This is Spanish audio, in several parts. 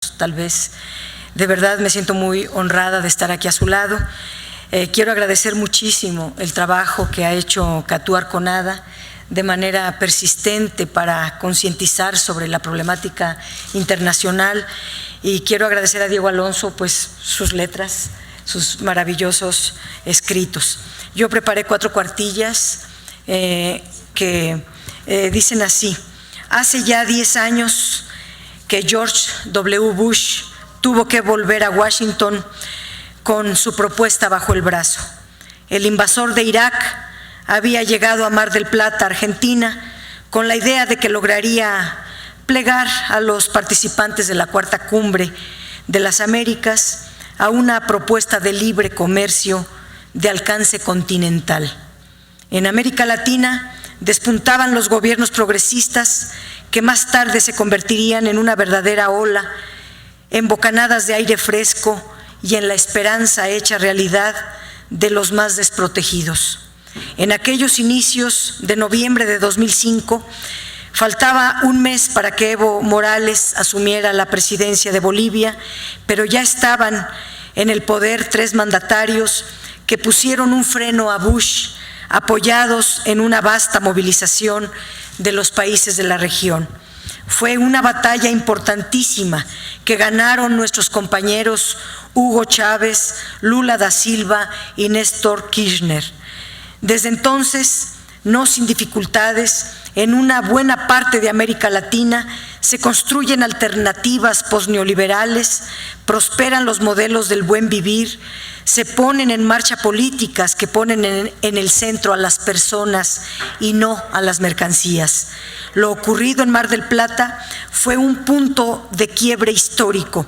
tal vez. De verdad me siento muy honrada de estar aquí a su lado. Quiero agradecer muchísimo el trabajo que ha hecho Katú Arconada de manera persistente para concientizar sobre la problemática internacional, y quiero agradecer a Diego Alonso pues sus letras, sus maravillosos escritos. Yo preparé 4 cuartillas que dicen así: hace ya 10 años que George W. Bush tuvo que volver a Washington con su propuesta bajo el brazo. El invasor de Irak había llegado a Mar del Plata, Argentina, con la idea de que lograría plegar a los participantes de la Cuarta Cumbre de las Américas a una propuesta de libre comercio de alcance continental. En América Latina despuntaban los gobiernos progresistas que más tarde se convertirían en una verdadera ola, en bocanadas de aire fresco y en la esperanza hecha realidad de los más desprotegidos. En aquellos inicios de noviembre de 2005, faltaba un mes para que Evo Morales asumiera la presidencia de Bolivia, pero ya estaban en el poder 3 mandatarios que pusieron un freno a Bush, apoyados en una vasta movilización de los países de la región. Fue una batalla importantísima que ganaron nuestros compañeros Hugo Chávez, Lula da Silva y Néstor Kirchner. Desde entonces, no sin dificultades, en una buena parte de América Latina se construyen alternativas posneoliberales, prosperan los modelos del buen vivir, se ponen en marcha políticas que ponen en el centro a las personas y no a las mercancías. Lo ocurrido en Mar del Plata fue un punto de quiebre histórico.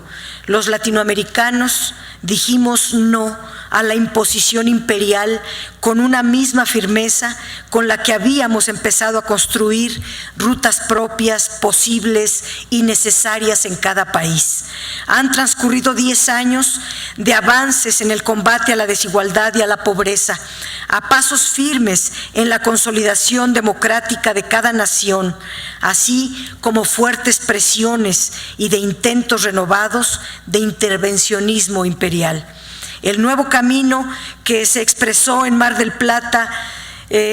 Los latinoamericanos dijimos no a la imposición imperial con una misma firmeza con la que habíamos empezado a construir rutas propias, posibles y necesarias en cada país. Han transcurrido 10 años de avances en el combate a la desigualdad y a la pobreza, a pasos firmes en la consolidación democrática de cada nación, así como fuertes presiones y de intentos renovados de intervencionismo imperial. El nuevo camino que se expresó en Mar del Plata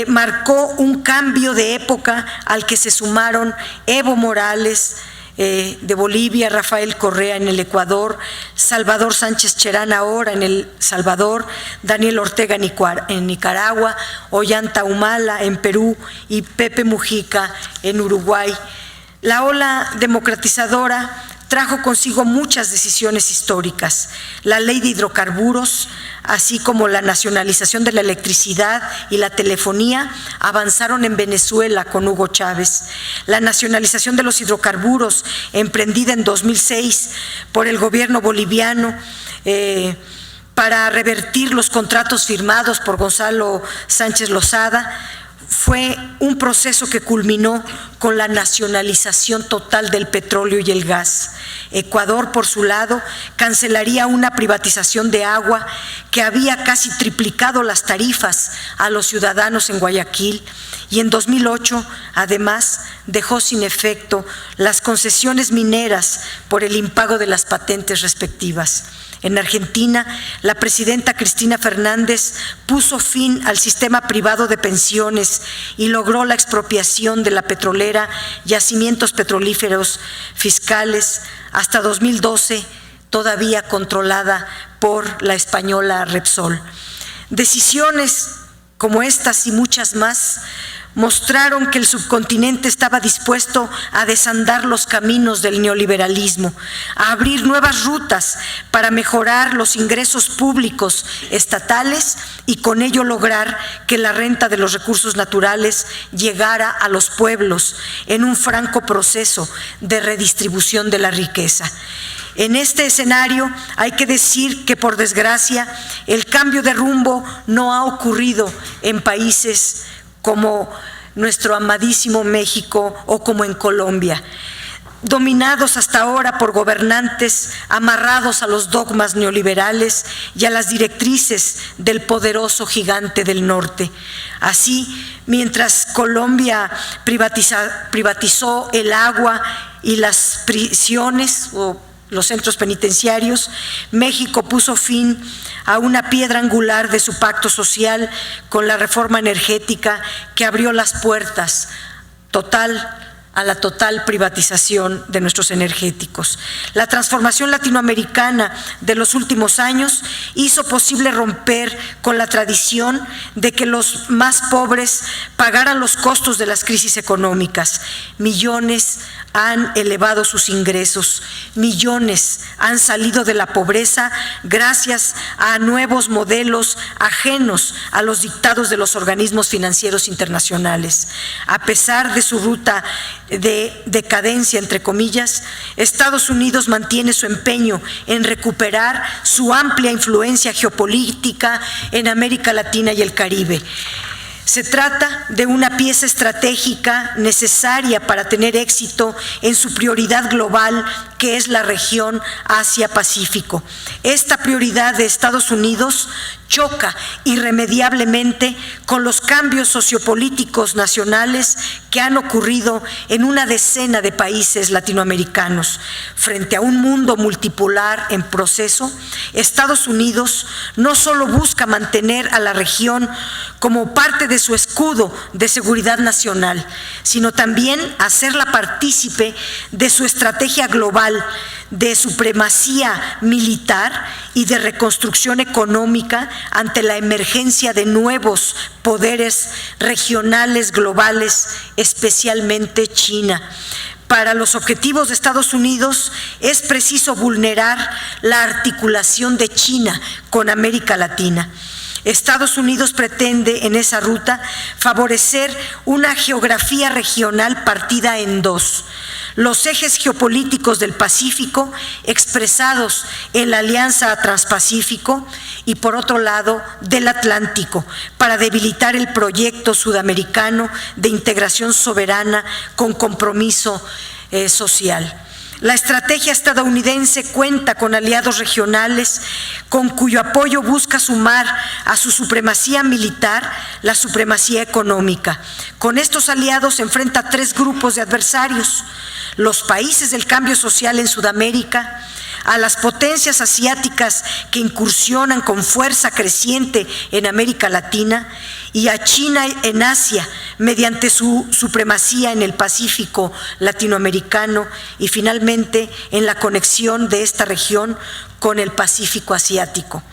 marcó un cambio de época al que se sumaron Evo Morales de Bolivia, Rafael Correa en el Ecuador, Salvador Sánchez Cherán ahora en El Salvador, Daniel Ortega en Nicaragua, Ollanta Humala en Perú y Pepe Mujica en Uruguay. La ola democratizadora trajo consigo muchas decisiones históricas. La ley de hidrocarburos, así como la nacionalización de la electricidad y la telefonía, avanzaron en Venezuela con Hugo Chávez. La nacionalización de los hidrocarburos, emprendida en 2006 por el gobierno boliviano, para revertir los contratos firmados por Gonzalo Sánchez Lozada, fue un proceso que culminó con la nacionalización total del petróleo y el gas. Ecuador, por su lado, cancelaría una privatización de agua que había casi triplicado las tarifas a los ciudadanos en Guayaquil, y en 2008, además, dejó sin efecto las concesiones mineras por el impago de las patentes respectivas. En Argentina, la presidenta Cristina Fernández puso fin al sistema privado de pensiones y logró la expropiación de la petrolera, yacimientos petrolíferos fiscales, hasta 2012, todavía controlada por la española Repsol. Decisiones como estas y muchas más mostraron que el subcontinente estaba dispuesto a desandar los caminos del neoliberalismo, a abrir nuevas rutas para mejorar los ingresos públicos estatales y con ello lograr que la renta de los recursos naturales llegara a los pueblos en un franco proceso de redistribución de la riqueza. En este escenario hay que decir que, por desgracia, el cambio de rumbo no ha ocurrido en países como nuestro amadísimo México o como en Colombia, dominados hasta ahora por gobernantes amarrados a los dogmas neoliberales y a las directrices del poderoso gigante del norte. Así, mientras Colombia privatizó el agua y las prisiones o los centros penitenciarios, México puso fin a una piedra angular de su pacto social con la reforma energética que abrió las puertas a la total privatización de nuestros energéticos. La transformación latinoamericana de los últimos años hizo posible romper con la tradición de que los más pobres pagaran los costos de las crisis económicas. Millones han elevado sus ingresos, millones han salido de la pobreza gracias a nuevos modelos ajenos a los dictados de los organismos financieros internacionales. A pesar de su ruta de decadencia, entre comillas, Estados Unidos mantiene su empeño en recuperar su amplia influencia geopolítica en América Latina y el Caribe. Se trata de una pieza estratégica necesaria para tener éxito en su prioridad global, que es la región Asia-Pacífico. Esta prioridad de Estados Unidos choca irremediablemente con los cambios sociopolíticos nacionales que han ocurrido en una decena de países latinoamericanos. Frente a un mundo multipolar en proceso, Estados Unidos no solo busca mantener a la región como parte de su escudo de seguridad nacional, sino también hacerla partícipe de su estrategia global de supremacía militar y de reconstrucción económica ante la emergencia de nuevos poderes regionales globales, especialmente China. Para los objetivos de Estados Unidos es preciso vulnerar la articulación de China con América Latina. Estados Unidos pretende en esa ruta favorecer una geografía regional partida en dos: los ejes geopolíticos del Pacífico, expresados en la Alianza Transpacífico, y por otro lado del Atlántico, para debilitar el proyecto sudamericano de integración soberana con compromiso social. La estrategia estadounidense cuenta con aliados regionales con cuyo apoyo busca sumar a su supremacía militar la supremacía económica. Con estos aliados se enfrenta a tres grupos de adversarios: los países del cambio social en Sudamérica, a las potencias asiáticas que incursionan con fuerza creciente en América Latina, y a China en Asia mediante su supremacía en el Pacífico latinoamericano y finalmente en la conexión de esta región con el Pacífico asiático.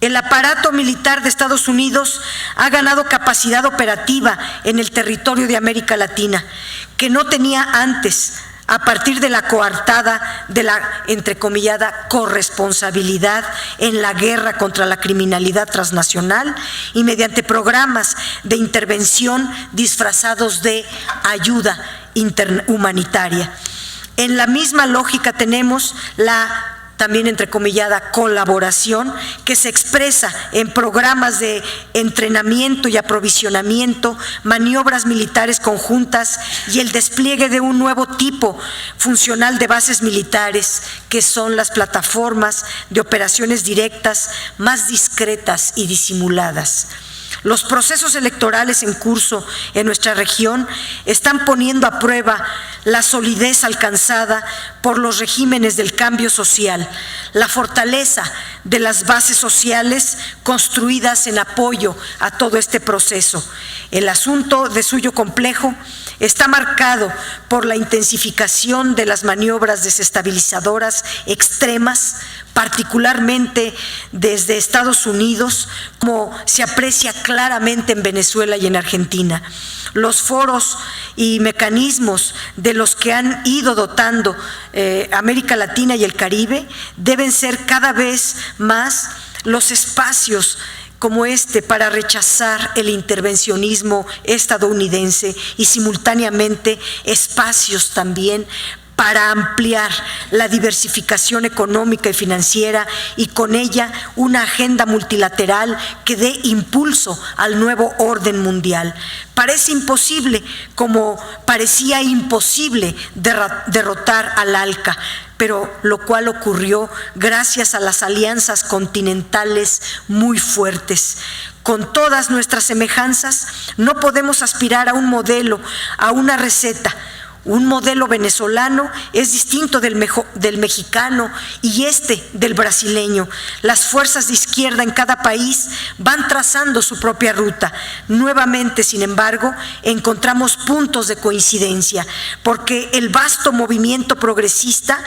El aparato militar de Estados Unidos ha ganado capacidad operativa en el territorio de América Latina, que no tenía antes, a partir de la coartada de la entrecomillada corresponsabilidad en la guerra contra la criminalidad transnacional y mediante programas de intervención disfrazados de ayuda humanitaria. En la misma lógica tenemos la también entrecomillada colaboración, que se expresa en programas de entrenamiento y aprovisionamiento, maniobras militares conjuntas y el despliegue de un nuevo tipo funcional de bases militares, que son las plataformas de operaciones directas más discretas y disimuladas. Los procesos electorales en curso en nuestra región están poniendo a prueba la solidez alcanzada por los regímenes del cambio social, la fortaleza de las bases sociales construidas en apoyo a todo este proceso. El asunto de suyo complejo está marcado por la intensificación de las maniobras desestabilizadoras extremas, particularmente desde Estados Unidos, como se aprecia claramente en Venezuela y en Argentina. Los foros y mecanismos de los que han ido dotando América Latina y el Caribe deben ser cada vez más los espacios como este para rechazar el intervencionismo estadounidense y simultáneamente espacios también para ampliar la diversificación económica y financiera y con ella una agenda multilateral que dé impulso al nuevo orden mundial. Parece imposible, como parecía imposible derrotar al ALCA, pero lo cual ocurrió gracias a las alianzas continentales muy fuertes. Con todas nuestras semejanzas, no podemos aspirar a un modelo, a una receta. Un modelo venezolano es distinto del mexicano y del brasileño. Las fuerzas de izquierda en cada país van trazando su propia ruta. Nuevamente, sin embargo, encontramos puntos de coincidencia, porque el vasto movimiento progresista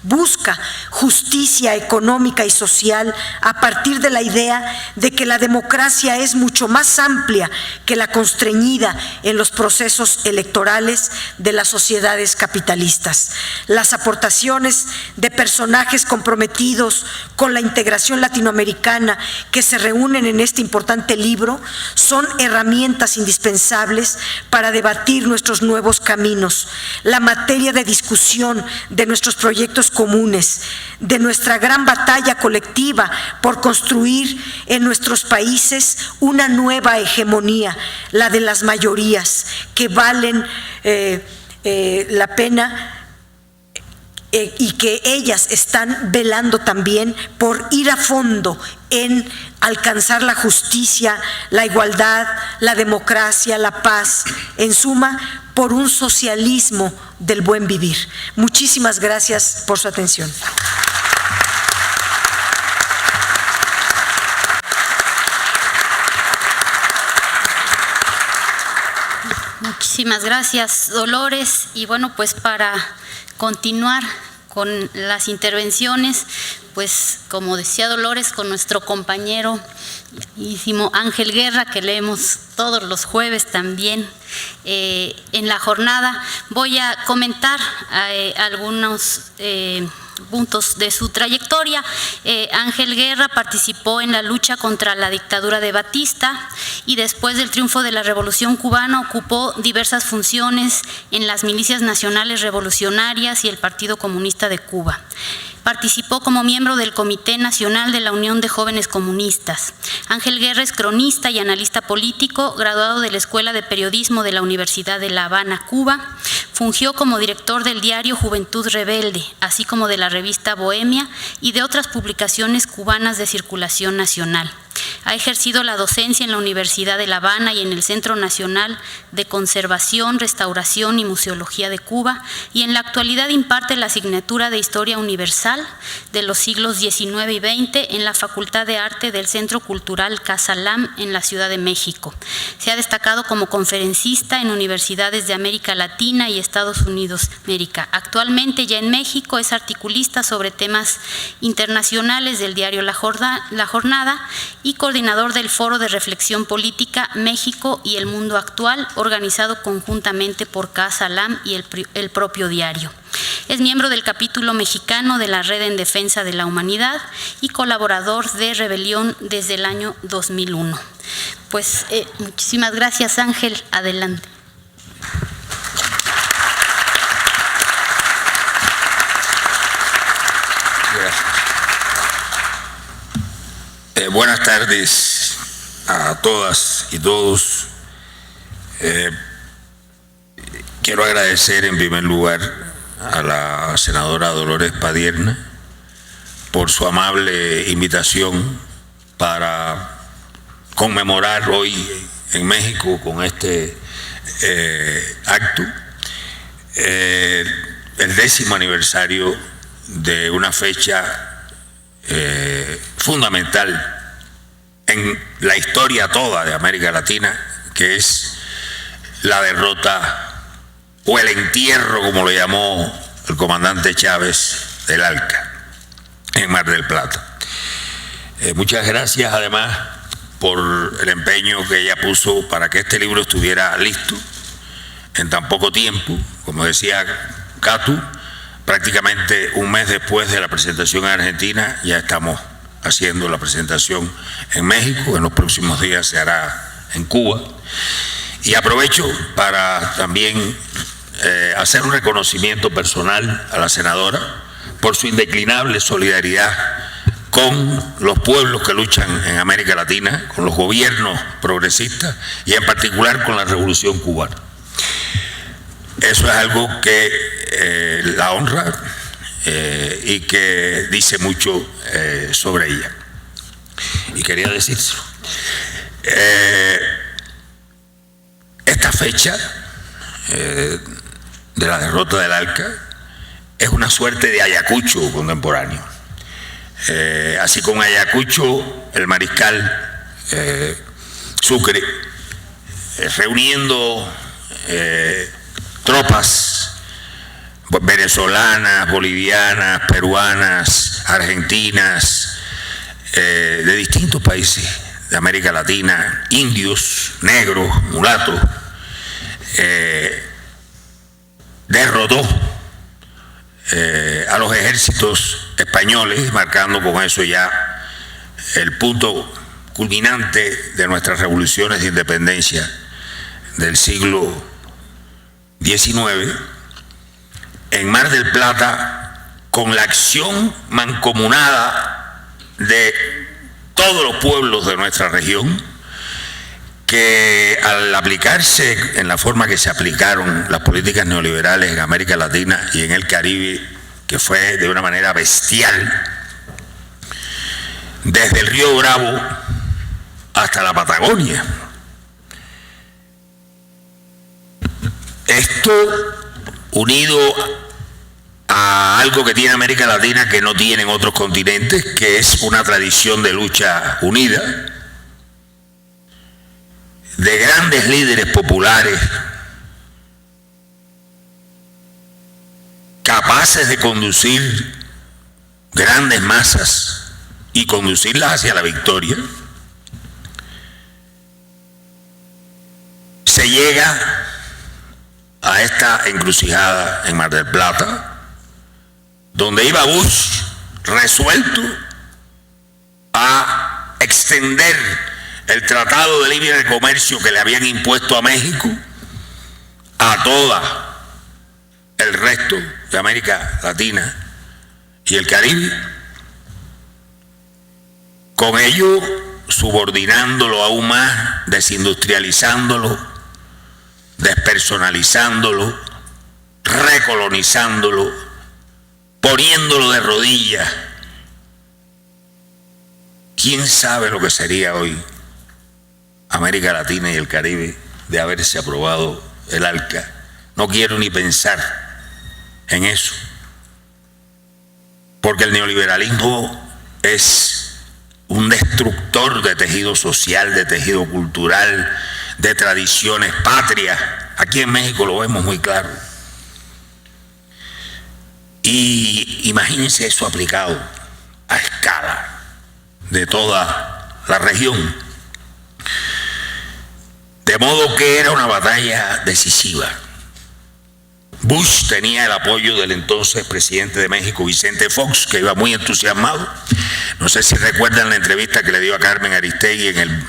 busca justicia económica y social a partir de la idea de que la democracia es mucho más amplia que la constreñida en los procesos electorales de las sociedades capitalistas. Las aportaciones de personajes comprometidos con la integración latinoamericana que se reúnen en este importante libro son herramientas indispensables para debatir nuestros nuevos caminos. La materia de discusión de nuestros proyectos comunes, de nuestra gran batalla colectiva por construir en nuestros países una nueva hegemonía, la de las mayorías, que valen la pena y que ellas están velando también por ir a fondo en alcanzar la justicia, la igualdad, la democracia, la paz, en suma, por un socialismo del buen vivir. Muchísimas gracias por su atención. Muchísimas gracias, Dolores. Y bueno, pues para continuar con las intervenciones, pues como decía Dolores, con nuestro compañero Ángel Guerra, que leemos todos los jueves también en la jornada, voy a comentar algunos puntos de su trayectoria. Ángel Guerra participó en la lucha contra la dictadura de Batista y después del triunfo de la Revolución Cubana ocupó diversas funciones en las milicias nacionales revolucionarias y el Partido Comunista de Cuba. Participó como miembro del Comité Nacional de la Unión de Jóvenes Comunistas. Ángel Guerra es cronista y analista político, graduado de la Escuela de Periodismo de la Universidad de La Habana, Cuba. Fungió como director del diario Juventud Rebelde, así como de la revista Bohemia y de otras publicaciones cubanas de circulación nacional. Ha ejercido la docencia en la Universidad de La Habana y en el Centro Nacional de Conservación, Restauración y Museología de Cuba, y en la actualidad imparte la asignatura de Historia Universal de los siglos XIX y XX en la Facultad de Arte del Centro Cultural Casa Lam en la Ciudad de México. Se ha destacado como conferencista en universidades de América Latina y Estados Unidos de América. Actualmente, ya en México, es articulista sobre temas internacionales del diario La Jornada y coordinador del Foro de Reflexión Política México y el Mundo Actual, organizado conjuntamente por Casa Lam y el propio diario. Es miembro del capítulo mexicano de la Red en Defensa de la Humanidad y colaborador de Rebelión desde el año 2001. Pues muchísimas gracias, Ángel. Adelante. Gracias. Buenas tardes a todas y todos. Quiero agradecer en primer lugar a la senadora Dolores Padierna por su amable invitación para conmemorar hoy en México con este acto el 10º aniversario de una fecha fundamental en la historia toda de América Latina, que es la derrota o el entierro, como lo llamó el comandante Chávez, del ALCA en Mar del Plata. Muchas gracias además por el empeño que ella puso para que este libro estuviera listo en tan poco tiempo. Como decía Catu, prácticamente un mes después de la presentación en Argentina, ya estamos haciendo la presentación en México. En los próximos días se hará en Cuba. Y aprovecho para también hacer un reconocimiento personal a la senadora por su indeclinable solidaridad con los pueblos que luchan en América Latina, con los gobiernos progresistas y en particular con la Revolución Cubana. Eso es algo que la honra y que dice mucho sobre ella. Y quería decírselo. Esta fecha de la derrota del ALCA es una suerte de Ayacucho contemporáneo. Así como Ayacucho, el mariscal Sucre, reuniendo tropas venezolanas, bolivianas, peruanas, argentinas, de distintos países de América Latina, indios, negros, mulatos, derrotó a los ejércitos españoles, marcando con eso ya el punto culminante de nuestras revoluciones de independencia del siglo XIX, en Mar del Plata, con la acción mancomunada de todos los pueblos de nuestra región, que al aplicarse en la forma que se aplicaron las políticas neoliberales en América Latina y en el Caribe, que fue de una manera bestial, desde el Río Bravo hasta la Patagonia. Esto unido a algo que tiene América Latina que no tienen otros continentes, que es una tradición de lucha unida, de grandes líderes populares capaces de conducir grandes masas y conducirlas hacia la victoria, se llega a esta encrucijada en Mar del Plata, donde iba Bush resuelto a extender el Tratado de Libre Comercio que le habían impuesto a México a toda el resto de América Latina y el Caribe, con ello subordinándolo aún más, desindustrializándolo, despersonalizándolo, recolonizándolo, poniéndolo de rodillas. ¿Quién sabe lo que sería hoy América Latina y el Caribe de haberse aprobado el ALCA? No quiero ni pensar en eso, porque el neoliberalismo es un destructor de tejido social, de tejido cultural, de tradiciones patrias. Aquí en México lo vemos muy claro. Y imagínense eso aplicado a escala de toda la región. De modo que era una batalla decisiva. Bush tenía el apoyo del entonces presidente de México, Vicente Fox, que iba muy entusiasmado. No sé si recuerdan la entrevista que le dio a Carmen Aristegui en el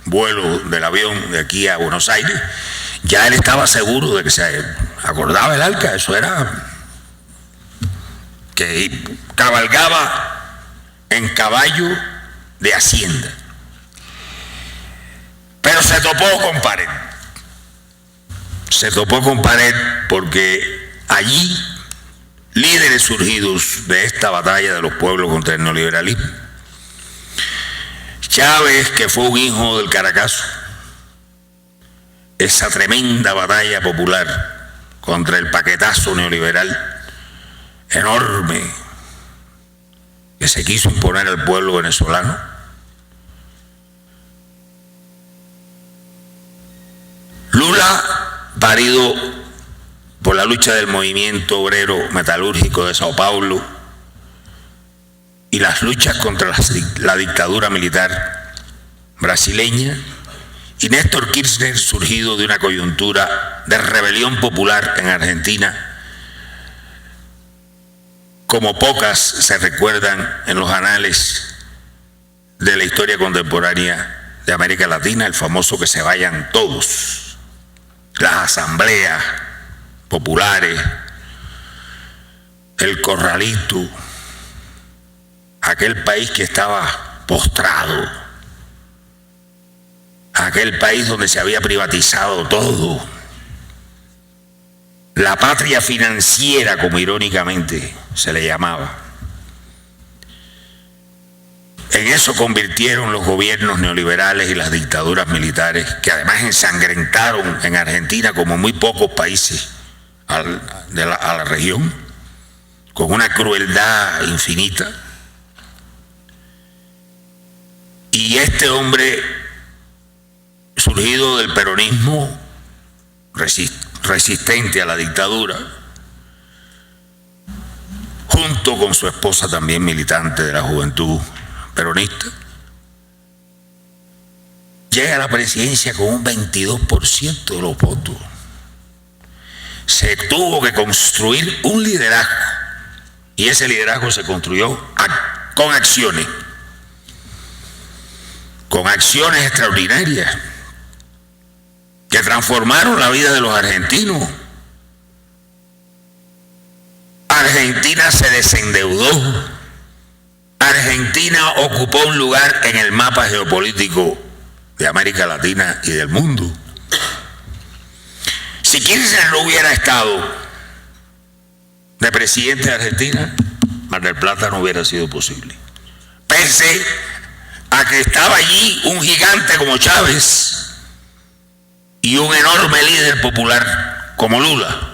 vuelo del avión de aquí a Buenos Aires. Ya él estaba seguro de que se acordaba el ALCA. Eso era que cabalgaba en caballo de Hacienda. Pero se topó con pared. Se topó con pared porque allí líderes surgidos de esta batalla de los pueblos contra el neoliberalismo, Chávez, que fue un hijo del Caracazo, esa tremenda batalla popular contra el paquetazo neoliberal enorme que se quiso imponer al pueblo venezolano, Lula, parido por la lucha del movimiento obrero metalúrgico de Sao Paulo y las luchas contra la dictadura militar brasileña, y Néstor Kirchner, surgido de una coyuntura de rebelión popular en Argentina, como pocas se recuerdan en los anales de la historia contemporánea de América Latina, el famoso que se vayan todos, las asambleas populares, el corralito, aquel país que estaba postrado, aquel país donde se había privatizado todo, la patria financiera, como irónicamente se le llamaba. En eso convirtieron los gobiernos neoliberales y las dictaduras militares, que además ensangrentaron en Argentina como en muy pocos países a la región, con una crueldad infinita. Y este hombre, surgido del peronismo, resistente a la dictadura, junto con su esposa también militante de la juventud peronista, llega a la presidencia con un 22% de los votos. Se tuvo que construir un liderazgo, y ese liderazgo se construyó con acciones extraordinarias que transformaron la vida de los argentinos. Argentina se desendeudó. Argentina ocupó un lugar en el mapa geopolítico de América Latina y del mundo. Si Kirchner no hubiera estado de presidente de Argentina, Mar del Plata no hubiera sido posible. Pese a que estaba allí un gigante como Chávez y un enorme líder popular como Lula,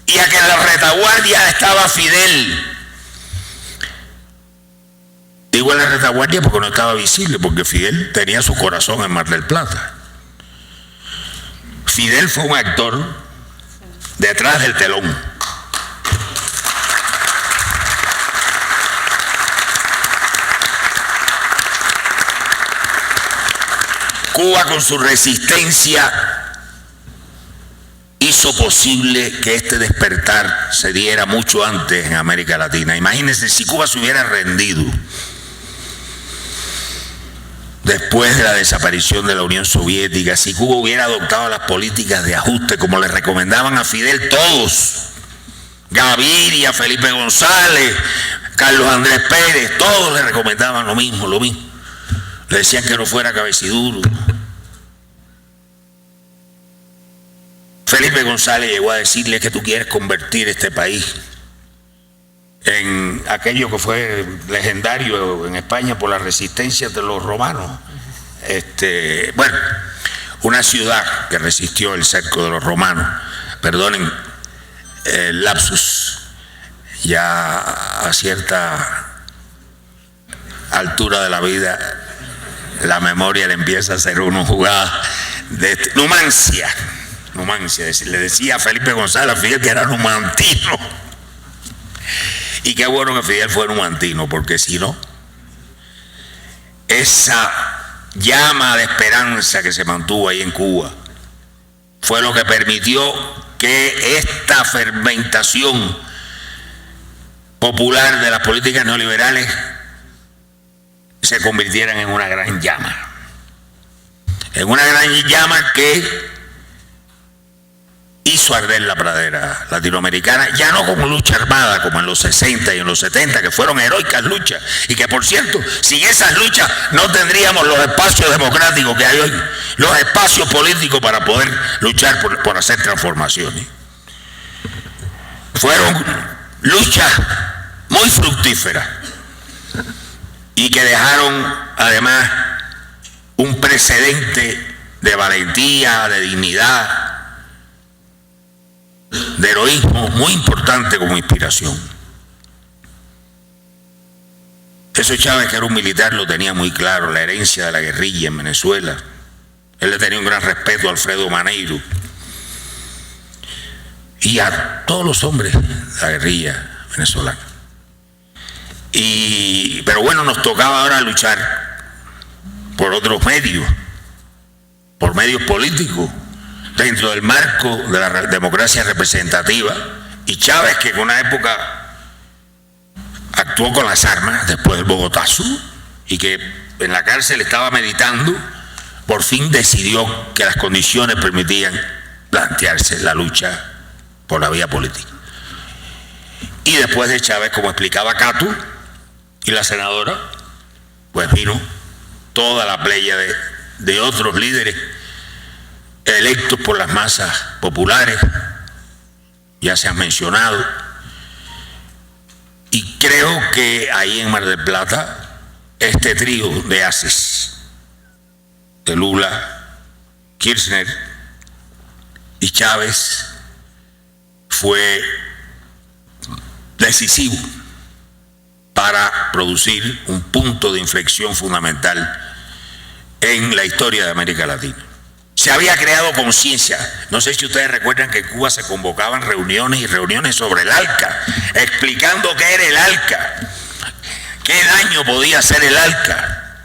y a que en la retaguardia estaba Fidel. Digo en la retaguardia porque no estaba visible, porque Fidel tenía su corazón en Mar del Plata. Fidel fue un actor detrás del telón. Cuba, con su resistencia, hizo posible que este despertar se diera mucho antes en América Latina. Imagínense si Cuba se hubiera rendido después de la desaparición de la Unión Soviética, si Cuba hubiera adoptado las políticas de ajuste como le recomendaban a Fidel todos, Gaviria, Felipe González, Carlos Andrés Pérez, todos le recomendaban lo mismo. Le decían que no fuera cabeciduro. Felipe González llegó a decirle que tú quieres convertir este país en aquello que fue legendario en España por la resistencia de los romanos. Una ciudad que resistió el cerco de los romanos. Perdonen el lapsus, ya a cierta altura de la vida la memoria le empieza a hacer una jugada de Numancia, le decía a Felipe González a Fidel que era numantino. Y qué bueno que Fidel fue numantino, porque si no, esa llama de esperanza que se mantuvo ahí en Cuba fue lo que permitió que esta fermentación popular de las políticas neoliberales se convirtieran en una gran llama. En una gran llama que hizo arder la pradera latinoamericana, ya no como lucha armada como en los 60 y en los 70, que fueron heroicas luchas, y que por cierto, sin esas luchas no tendríamos los espacios democráticos que hay hoy, los espacios políticos para poder luchar por hacer transformaciones. Fueron luchas muy fructíferas y que dejaron además un precedente de valentía, de dignidad, de heroísmo muy importante como inspiración. Eso Chávez, que era un militar, lo tenía muy claro, la herencia de la guerrilla en Venezuela. Él le tenía un gran respeto a Alfredo Maneiro y a todos los hombres de la guerrilla venezolana. Pero bueno, nos tocaba ahora luchar por otros medios, por medios políticos, dentro del marco de la democracia representativa. Y Chávez, que en una época actuó con las armas después del Bogotazo y que en la cárcel estaba meditando, por fin decidió que las condiciones permitían plantearse la lucha por la vía política. Y después de Chávez, como explicaba Catu y la senadora, pues vino toda la playa de otros líderes electos por las masas populares, ya se han mencionado, y creo que ahí en Mar del Plata este trío de haces, de Lula, Kirchner y Chávez, fue decisivo para producir un punto de inflexión fundamental en la historia de América Latina. Se había creado conciencia. No sé si ustedes recuerdan que en Cuba se convocaban reuniones y reuniones sobre el ALCA, explicando qué era el ALCA, qué daño podía hacer el ALCA.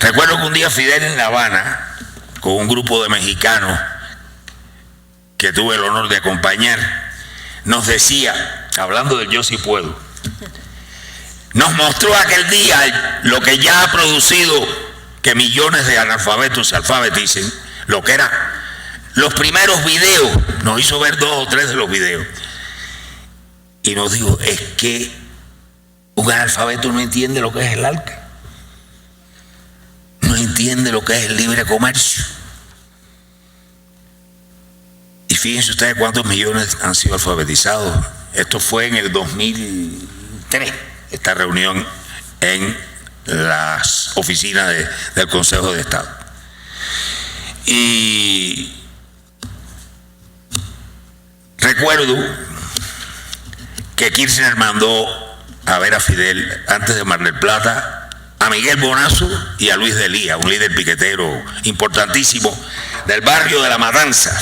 Recuerdo que un día Fidel en La Habana, con un grupo de mexicanos que tuve el honor de acompañar, nos decía, hablando del Yo Sí Puedo, nos mostró aquel día lo que ya ha producido que millones de analfabetos se alfabeticen, lo que eran los primeros videos. Nos hizo ver 2 o 3 de los videos y nos dijo, es que un analfabeto no entiende lo que es el ALCA, no entiende lo que es el libre comercio. Y fíjense ustedes cuántos millones han sido alfabetizados. Esto fue en el 2003, esta reunión en las oficinas del Consejo de Estado. Y recuerdo que Kirchner mandó a ver a Fidel, antes de Mar del Plata, a Miguel Bonazo y a Luis Delía, un líder piquetero importantísimo del barrio de La Matanza.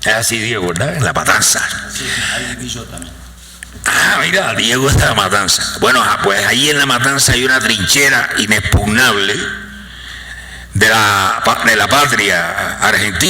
Es así, Diego, ¿verdad? En La Matanza. Sí, ahí yo también. Ah, mira, Diego está en La Matanza. Bueno, pues ahí en La Matanza hay una trinchera inexpugnable de la patria argentina.